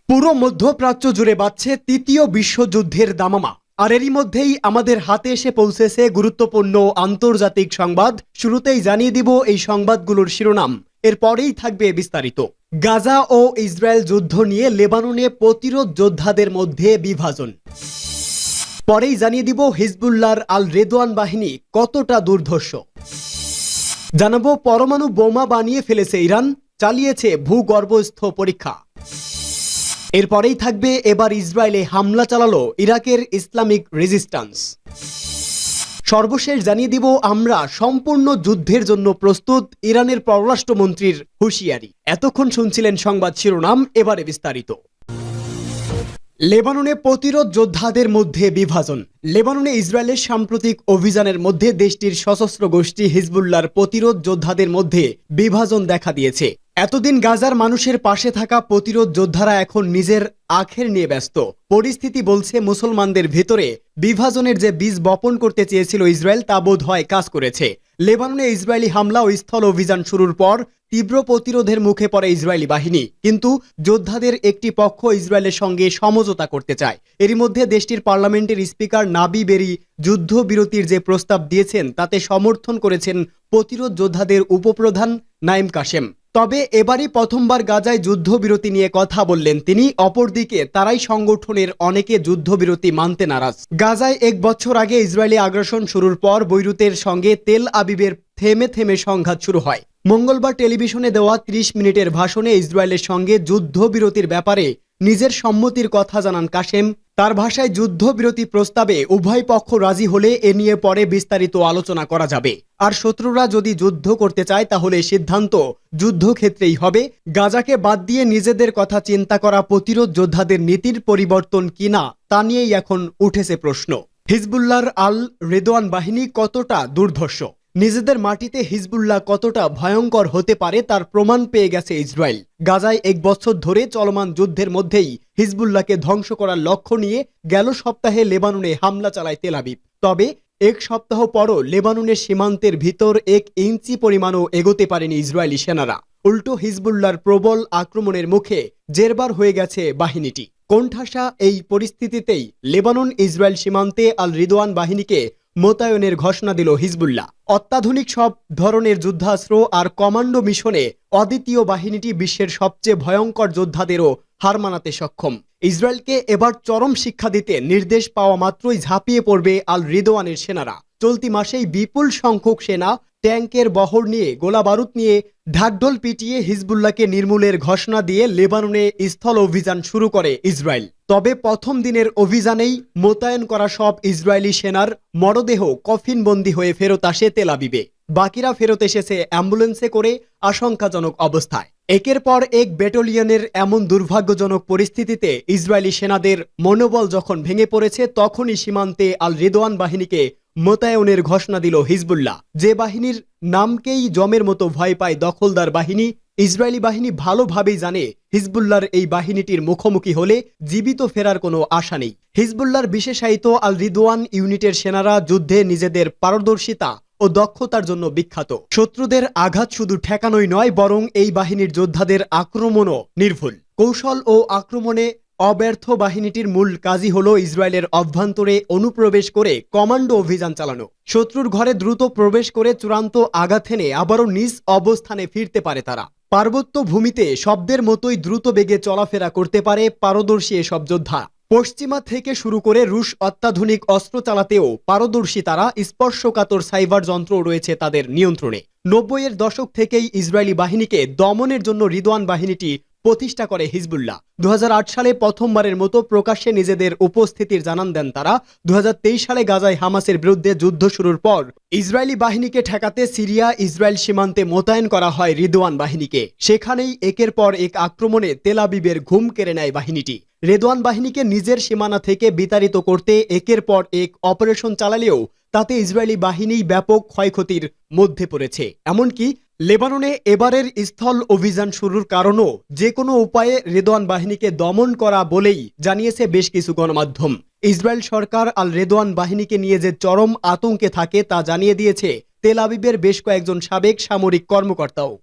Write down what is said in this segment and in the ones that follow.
পুরো মধ্যপ্রাচ্য জুড়ে বাজছে তৃতীয় বিশ্বযুদ্ধের দামামা। আর এরই মধ্যেই আমাদের হাতে এসে পৌঁছেছে গুরুত্বপূর্ণ আন্তর্জাতিক সংবাদ। শুরুতেই জানিয়ে দিব এই সংবাদগুলোর শিরোনাম, এরপরেই থাকবে বিস্তারিত। গাজা ও ইসরায়েল যুদ্ধ নিয়ে লেবাননে প্রতিরোধ যোদ্ধাদের মধ্যে বিভাজন। পরেই জানিয়ে দিব হিজবুল্লাহর আল রেদওয়ান বাহিনী কতটা দুর্ধর্ষ। জানাবো পরমাণু বোমা বানিয়ে ফেলেছে ইরান, চালিয়েছে ভূগর্ভস্থ পরীক্ষা। এরপরেই থাকবে এবার ইসরায়েলে হামলা চালালো ইরাকের ইসলামিক রেজিস্ট্যান্স। সর্বশেষ জানিয়ে দিব আমরা সম্পূর্ণ যুদ্ধের জন্য প্রস্তুত, ইরানের পররাষ্ট্রমন্ত্রীর হুঁশিয়ারি। এতক্ষণ শুনছিলেন সংবাদ শিরোনাম, এবারে বিস্তারিত। লেবাননে প্রতিরোধ যোদ্ধাদের মধ্যে বিভাজন। লেবাননে ইসরায়েলের সাম্প্রতিক অভিযানের মধ্যে দেশটির সশস্ত্র গোষ্ঠী হিজবুল্লাহর প্রতিরোধ যোদ্ধাদের মধ্যে বিভাজন দেখা দিয়েছে। এতদিন গাজার মানুষের পাশে থাকা প্রতিরোধ যোদ্ধারা এখন নিজের আখের নিয়ে ব্যস্ত। পরিস্থিতি বলছে মুসলমানদের ভেতরে বিভাজনের যে বীজ বপন করতে চেয়েছিল ইসরায়েল, তা বোধ হয় কাজ করেছে। লেবাননে ইসরায়েলি হামলা ও স্থল অভিযান শুরুর পর তীব্র প্রতিরোধের মুখে পড়ে ইসরায়েলি বাহিনী, কিন্তু যোদ্ধাদের একটি পক্ষ ইসরায়েলের সঙ্গে সমঝোতা করতে চায়। এরই মধ্যে দেশটির পার্লামেন্টের স্পিকার নাবি বেরি যুদ্ধবিরতির যে প্রস্তাব দিয়েছেন তাতে সমর্থন করেছেন প্রতিরোধ যোদ্ধাদের উপপ্রধান নাইম কাশেম। তবে এবারই প্রথমবার গাজায় যুদ্ধবিরতি নিয়ে কথা বললেন তিনি। অপরদিকে তারাই সংগঠনের অনেকে যুদ্ধবিরতি মানতে নারাজ। গাজায় 1 বছর আগে ইসরায়েলি আগ্রাসন শুরুর পর বৈরুতের সঙ্গে তেল আবিবের থেমে থেমে সংঘাত শুরু হয়। মঙ্গলবার টেলিভিশনে দেওয়া 30 মিনিটের ভাষণে ইসরায়েলের সঙ্গে যুদ্ধবিরতির ব্যাপারে নিজের সম্মতির কথা জানান কাশেম। তার ভাষায় যুদ্ধবিরতি প্রস্তাবে উভয় পক্ষ রাজি হলে এ নিয়ে পরে বিস্তারিত আলোচনা করা যাবে। আর শত্রুরা যদি যুদ্ধ করতে চায় তাহলে সিদ্ধান্ত যুদ্ধক্ষেত্রেই হবে। গাজাকে বাদ দিয়ে নিজেদের কথা চিন্তা করা প্রতিরোধ যোদ্ধাদের নীতির পরিবর্তন কিনা তা নিয়েই এখন উঠেছে প্রশ্ন। হিজবুল্লাহর আল রেদওয়ান বাহিনী কতটা দুর্ধর্ষ, নিজেদের মাটিতে হিজবুল্লাহ কতটা ভয়ঙ্কর হতে পারে তার প্রমাণ পেয়ে গেছে ইসরায়েল। গাজায় 1 বছর ধরে চলমান যুদ্ধের মধ্যেই হিজবুল্লাহকে ধ্বংস করার লক্ষ্য নিয়ে গেল সপ্তাহে লেবাননে হামলা চালায় তেল আবিব। তবে 1 সপ্তাহ পরও লেবাননের সীমান্তের ভিতর 1 ইঞ্চি পরিমাণও এগোতে পারেনি ইসরায়েলি সেনারা। উল্টো হিজবুল্লাহর প্রবল আক্রমণের মুখে জেরবার হয়ে গেছে বাহিনীটি। কোণঠাসা এই পরিস্থিতিতেই লেবানন ইসরায়েল সীমান্তে আল রিদওয়ান বাহিনীকে মোতায়েনের ঘোষণা দিল হিজবুল্লাহ। অত্যাধুনিক সব ধরনের যুদ্ধাস্ত্র আর কমান্ডো মিশনে অদ্বিতীয় বাহিনীটি বিশ্বের সবচেয়ে ভয়ঙ্কর যোদ্ধাদেরও হার মানাতে সক্ষম। ইসরায়েলকে এবার চরম শিক্ষা দিতে নির্দেশ পাওয়া মাত্রই ঝাঁপিয়ে পড়বে আল রিদওয়ানের সেনারা। চলতি মাসেই বিপুল সংখ্যক সেনা ট্যাঙ্কের বহর নিয়ে গোলাবারুদ নিয়ে ঢাকঢোল পিটিয়ে হিজবুল্লাহকে নির্মূলের ঘোষণা দিয়ে লেবাননে স্থল অভিযান শুরু করে ইসরায়েল। তবে প্রথম দিনের অভিযানেই মোতায়েন করা সব ইসরায়েলি সেনার মরদেহ কফিনবন্দি হয়ে ফেরত আসে তেল আবিবে। বাকিরা ফেরত এসেছে অ্যাম্বুলেন্সে করে আশঙ্কাজনক অবস্থায়। একের পর এক ব্যাটালিয়নের এমন দুর্ভাগ্যজনক পরিস্থিতিতে ইসরায়েলি সেনাদের মনোবল যখন ভেঙে পড়েছে, তখনই সীমান্তে আল রিদওয়ান বাহিনীকে মোতায়েনের ঘোষণা দিল হিজবুল্লাহ। যে বাহিনীর নামকেই জমের মতো ভয় পায় দখলদার বাহিনী, ইসরায়েলি বাহিনী ভালোভাবেই জানে হিজবুল্লাহর এই বাহিনীটির মুখোমুখি হলে জীবিত ফেরার কোনো আশা নেই। হিজবুল্লাহর বিশেষায়িত আল রিদওয়ান ইউনিটের সেনারা যুদ্ধে নিজেদের পারদর্শিতা ও দক্ষতার জন্য বিখ্যাত। শত্রুদের আঘাত শুধু ঠেকানোই নয়, বরং এই বাহিনীর যোদ্ধাদের আক্রমণও নির্ভুল। কৌশল ও আক্রমণে অব্যর্থ বাহিনীটির মূল কাজই হলো ইসরায়েলের অভ্যন্তরে অনুপ্রবেশ করে কমান্ডো অভিযান চালানো। শত্রুর ঘরে দ্রুত প্রবেশ করে চূড়ান্ত আঘাত এনে আবারও নিজ অবস্থানে ফিরতে পারে তারা। পার্বত্য ভূমিতে শব্দের মতোই দ্রুত বেগে চলাফেরা করতে পারে পারদর্শী এসব যোদ্ধা। পশ্চিমা থেকে শুরু করে রুশ অত্যাধুনিক অস্ত্র চালাতেও পারদর্শী তারা। স্পর্শকাতর সাইবার যন্ত্র রয়েছে তাদের নিয়ন্ত্রণে। 90-এর দশক থেকেই ইসরায়েলি বাহিনীকে দমনের জন্য রিদওয়ান বাহিনীটি প্রতিষ্ঠা করে হিজবুল্লাহ। 2008 সালে প্রথমবারের মতো প্রকাশ্যে নিজেদের উপস্থিতির জানান দেন তারা। 2023 সালে গাজায় হামাসের বিরুদ্ধে যুদ্ধ শুরুর পর ইসরায়েলি বাহিনীকে ঠেকাতে সিরিয়া ইসরায়েল সীমান্তে মোতায়েন করা হয় রিদওয়ান বাহিনীকে। সেখানেই একের পর এক আক্রমণে তেল আবিবের ঘুম কেড়ে নেয় বাহিনীটি। রেদওয়ান বাহিনীকে নিজের সীমানা থেকে বিতাড়িত করতে একের পর এক অপারেশন চালালেও তাতে ইসরায়েলি বাহিনী ব্যাপক ক্ষয়ক্ষতির মধ্যে পড়েছে। এমনকি লেবাননে এবারের স্থল অভিযান শুরুর কারণও যে কোনো উপায়ে রেদওয়ান বাহিনীকে দমন করা বলেই জানিয়েছে বেশ কিছু গণমাধ্যম। ইসরায়েল সরকার আল রেদওয়ান বাহিনীকে নিয়ে যে চরম আতঙ্কে থাকে তা জানিয়ে দিয়েছে তেল আবিবের বেশ কয়েকজন সাবেক সামরিক কর্মকর্তাও।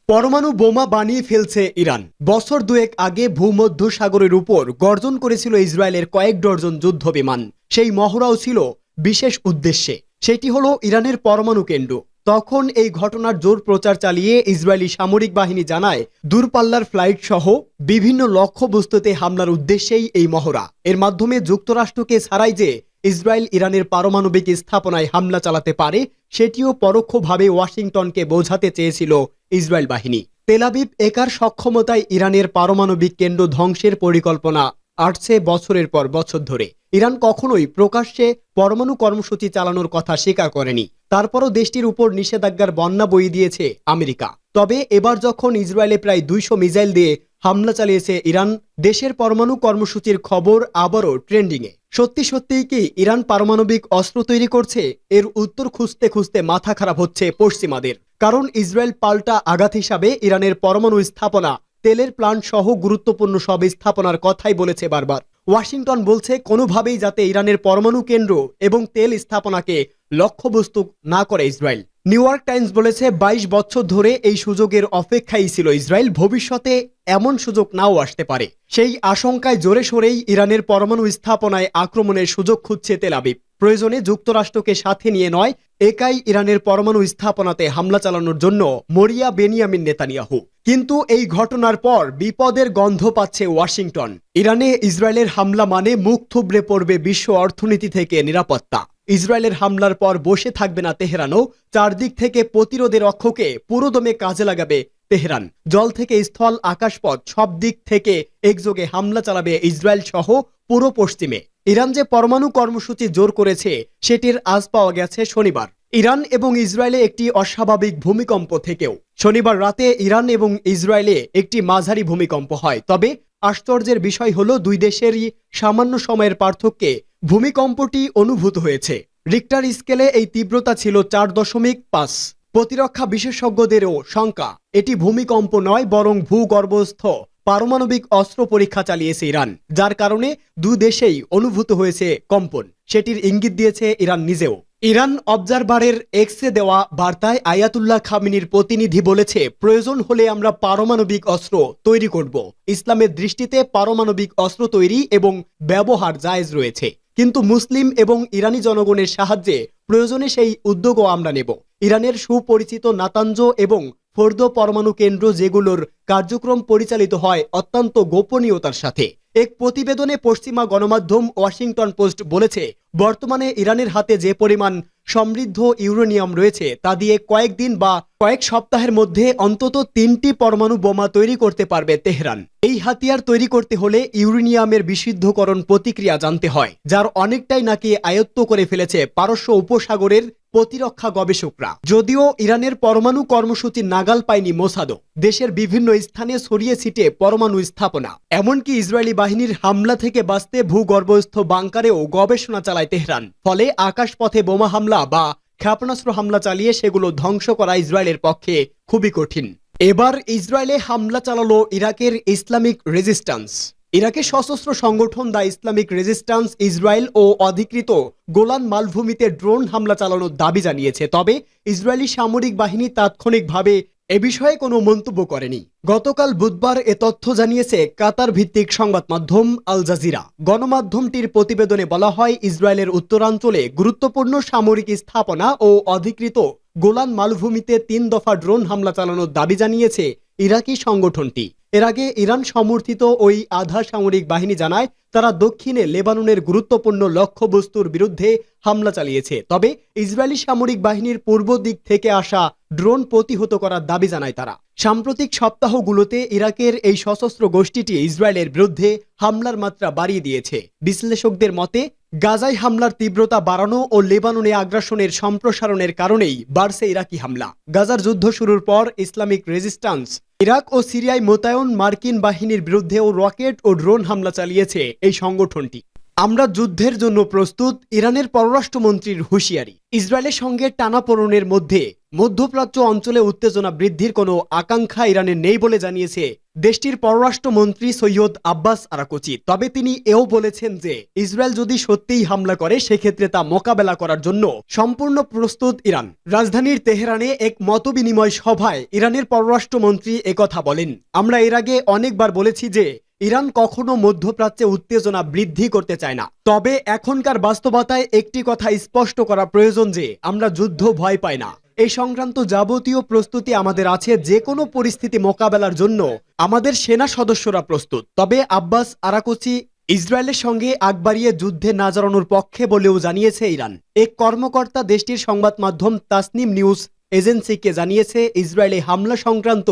পরমাণু বোমা বানিয়ে ফেলছে ইরান। বছর দুয়েক আগে ভূমধ্য সাগরের উপর গর্জন করেছিল ইসরায়েলের কয়েক ডজন যুদ্ধ বিমান। সেই মহড়াও ছিল বিশেষ উদ্দেশ্যে, সেটি হলো ইরানের পরমাণু কেন্দ্র। তখন এই ঘটনার জোর প্রচার চালিয়ে ইসরায়েলি সামরিক বাহিনী জানায়, দূরপাল্লার ফ্লাইট সহ বিভিন্ন লক্ষ্যবস্তুতে হামলার উদ্দেশ্যেই এই মহড়া। এর মাধ্যমে যুক্তরাষ্ট্রকে ছাড়াই যে ইসরায়েল ইরানের পারমাণবিক স্থাপনায় হামলা চালাতে পারে, সেটিও পরোক্ষভাবে ওয়াশিংটনকে বোঝাতে চেয়েছিল ইসরায়েল বাহিনী। তেল আবিব একার সক্ষমতায় ইরানের পারমাণবিক কেন্দ্র ধ্বংসের পরিকল্পনা আসছে বছরের পর বছর ধরে। ইরান কখনোই প্রকাশ্যে পরমাণু কর্মসূচি চালানোর কথা স্বীকার করেনি। তারপরও দেশটির উপর নিষেধাজ্ঞার বন্যা বইয়ে দিয়েছে আমেরিকা। তবে এবার যখন ইসরায়েলে প্রায় 200 মিসাইল দিয়ে হামলা চালিয়েছে ইরান, দেশের পরমাণু কর্মসূচির খবর আবারও ট্রেন্ডিংয়ে। সত্যি সত্যিই কি ইরান পারমাণবিক অস্ত্র তৈরি করছে? এর উত্তর খুঁজতে খুঁজতে মাথা খারাপ হচ্ছে পশ্চিমাদের। কারণ ইসরায়েল পাল্টা আঘাত হিসাবে ইরানের পরমাণু স্থাপনা, তেলের প্লান্ট সহ গুরুত্বপূর্ণ সব স্থাপনার কথাই বলেছে বারবার। ওয়াশিংটন বলছে কোনোভাবেই যাতে ইরানের পরমাণু কেন্দ্র এবং তেল স্থাপনাকে লক্ষ্যবস্তু না করে ইসরায়েল। নিউ ইয়র্ক টাইমস বলেছে 22 বছর ধরে এই সুযোগের অপেক্ষায় ছিল ইসরায়েল। ভবিষ্যতে এমন সুযোগ নাও আসতে পারে। সেই আশঙ্কায় জোরে সোরেই ইরানের পরমাণু স্থাপনায় আক্রমণের সুযোগ খুঁজছে তেল আবিব। প্রয়োজনে যুক্তরাষ্ট্রকে সাথে নিয়ে নয়, একাই ইরানের পরমাণু স্থাপনাতে হামলা চালানোর জন্য মরিয়া বেনিয়ামিন নেতানিয়াহু। কিন্তু এই ঘটনার পর বিপদের গন্ধ পাচ্ছে ওয়াশিংটন। ইরানে ইসরায়েলের হামলা মানে মুখ থুবড়ে পড়বে বিশ্ব অর্থনীতি থেকে নিরাপত্তা। ইসরায়েলের হামলার পর বসে থাকবে না তেহরানও। চারদিক থেকে প্রতিরোধের অক্ষকে পুরোদমে কাজে লাগাবে তেহরান। জল থেকে স্থল, আকাশপথ সব দিক থেকে একযোগে হামলা চালাবে ইসরায়েল সহ পুরো পশ্চিমে। ইরান যে পরমাণু কর্মসূচি জোর করেছে, সেটির আজ পাওয়া গেছে শনিবার। ইরান এবং ইসরায়েলে একটি অস্বাভাবিক ভূমিকম্প থেকেও। শনিবার রাতে ইরান এবং ইসরায়েলে একটি মাঝারি ভূমিকম্প হয়। তবে আশ্চর্যের বিষয় হলো, দুই দেশেরই সামান্য সময়ের পার্থক্যে ভূমিকম্পটি অনুভূত হয়েছে। রিক্টার স্কেলে এই তীব্রতা ছিল 4.5। প্রতিরক্ষা বিশেষজ্ঞদেরও শঙ্কা, এটি ভূমিকম্প নয় বরং ভূগর্ভস্থ পারমাণবিক অস্ত্র পরীক্ষা চালিয়েছে ইরান, যার কারণে দুই দেশেই অনুভূত হয়েছে কম্পন। সেটির ইঙ্গিত দিয়েছে ইরান নিজেও। ইরান অবজারভারের এক্সে দেওয়া বার্তায় আয়াতুল্লাহ খামেনির প্রতিনিধি বলেছে, প্রয়োজন হলে আমরা পারমাণবিক অস্ত্র তৈরি করব। ইসলামের দৃষ্টিতে পারমাণবিক অস্ত্র তৈরি এবং ব্যবহার জায়েজ রয়েছে, কিন্তু মুসলিম এবং ইরানি জনগণের সাহায্যে প্রয়োজনে সেই উদ্যোগও আমরা নেব। ইরানের সুপরিচিত নাতাঞ্জ এবং ফোর্দো পরমাণু কেন্দ্র, যেগুলোর কার্যক্রম পরিচালিত হয় অত্যন্ত গোপনীয়তার সাথে। এক প্রতিবেদনে পশ্চিমা গণমাধ্যম ওয়াশিংটন পোস্ট বলেছে, বর্তমানে ইরানের হাতে যে পরিমাণ সমৃদ্ধ ইউরেনিয়াম রয়েছে, তা দিয়ে কয়েকদিন বা কয়েক সপ্তাহের মধ্যে অন্তত 3টি পরমাণু বোমা তৈরি করতে পারবে তেহরান। এই হাতিয়ার তৈরি করতে হলে ইউরেনিয়ামের বিশুদ্ধকরণ প্রতিক্রিয়া জানতে হয়, যার অনেকটাই নাকি আয়ত্ত করে ফেলেছে পারস্য উপসাগরের প্রতিরক্ষা গবেষকরা। যদিও ইরানের পরমাণু কর্মসূচি নাগাল পায়নি মোসাদও। দেশের বিভিন্ন স্থানে ছড়িয়ে ছিটে পরমাণু স্থাপনা। এমনকি ইসরায়েলি বাহিনীর হামলা থেকে বাঁচতে ভূগর্ভস্থ বাংকারেও গবেষণা চালায় তেহরান। ফলে আকাশপথে বোমা হামলা বা ক্ষেপণাস্ত্র হামলা চালিয়ে সেগুলো ধ্বংস করা ইসরায়েলের পক্ষে খুবই কঠিন। এবার ইসরায়েলে হামলা চালালো ইরাকের ইসলামিক রেজিস্ট্যান্স। ইরাকের সশস্ত্র সংগঠন দ্য ইসলামিক রেজিস্ট্যান্স ইসরায়েল ও অধিকৃত গোলান মালভূমিতে ড্রোন হামলা চালানোর দাবি জানিয়েছে। তবে ইসরায়েলি সামরিক বাহিনী তাৎক্ষণিকভাবে এ বিষয়ে কোনো মন্তব্য করেনি। গতকাল বুধবার এ তথ্য জানিয়েছে কাতার ভিত্তিক সংবাদ মাধ্যম আল জাজিরা। গণমাধ্যমটির প্রতিবেদনে বলা হয়, ইসরায়েলের উত্তরাঞ্চলে গুরুত্বপূর্ণ সামরিক স্থাপনা ও অধিকৃত গোলান মালভূমিতে 3 দফা ড্রোন হামলা চালানোর দাবি জানিয়েছে ইরাকি সংগঠনটি। এর আগে ইরান সমর্থিত ওই আধা সামরিক বাহিনী জানায়, তারা দক্ষিণে লেবাননের গুরুত্বপূর্ণ লক্ষ্যবস্তুর বিরুদ্ধে হামলা চালিয়েছে। তবে ইসরায়েলি সামরিক বাহিনীর পূর্ব দিক থেকে আসা ড্রোন প্রতিহত করার দাবি জানায় তারা। সাম্প্রতিক সপ্তাহগুলোতে ইরাকের এই সশস্ত্র গোষ্ঠীটি ইসরায়েলের বিরুদ্ধে হামলার মাত্রা বাড়িয়ে দিয়েছে। বিশ্লেষকদের মতে, গাজায় হামলার তীব্রতা বাড়ানো ও লেবাননে আগ্রাসনের সম্প্রসারণের কারণেই বাড়ছে ইরাকি হামলা। গাজার যুদ্ধ শুরুর পর ইসলামিক রেজিস্ট্যান্স ইরাক ও সিরিয়ায় মোতায়েন মার্কিন বাহিনীর বিরুদ্ধেও রকেট ও ড্রোন হামলা চালিয়েছে এই সংগঠনটি। আমরা যুদ্ধের জন্য প্রস্তুত, ইরানের পররাষ্ট্রমন্ত্রীর হুঁশিয়ারি। ইসরায়েলের সঙ্গে টানাপোড়েনের মধ্যে মধ্যপ্রাচ্য অঞ্চলে উত্তেজনা বৃদ্ধির কোনো আকাঙ্ক্ষা ইরানের নেই বলে জানিয়েছে দেশটির পররাষ্ট্রমন্ত্রী সৈয়দ আব্বাস আরাকচি। তবে তিনি এও বলেছেন যে ইসরায়েল যদি সত্যিই হামলা করে সেক্ষেত্রে তা মোকাবেলা করার জন্য সম্পূর্ণ প্রস্তুত ইরান। রাজধানীর তেহরানে এক মতবিনিময় সভায় ইরানের পররাষ্ট্রমন্ত্রী একথা বলেন। আমরা এর আগে অনেকবার বলেছি যে ইরান কখনো মধ্যপ্রাচ্যে উত্তেজনা বৃদ্ধি করতে চায় না। তবে এখনকার বাস্তবতায় একটি কথা স্পষ্ট করা প্রয়োজন যে আমরা যুদ্ধ ভয় পাই না। এই সংক্রান্ত যাবতীয় প্রস্তুতি আমাদের আছে, যে কোনো পরিস্থিতি মোকাবেলার জন্য আমাদের সেনা সদস্যরা প্রস্তুত। তবে আব্বাস আরাকচি ইসরায়েলের সঙ্গে আগ বাড়িয়ে যুদ্ধে না জড়ানোর পক্ষে বলেও জানিয়েছে ইরান। এক কর্মকর্তা দেশটির সংবাদ মাধ্যম তাসনিম নিউজ এজেন্সিকে জানিয়েছে ইসরায়েলে হামলা সংক্রান্ত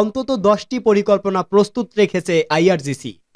অন্তত 10টি পরিকল্পনা প্রস্তুত রেখেছে আইআরজিসি।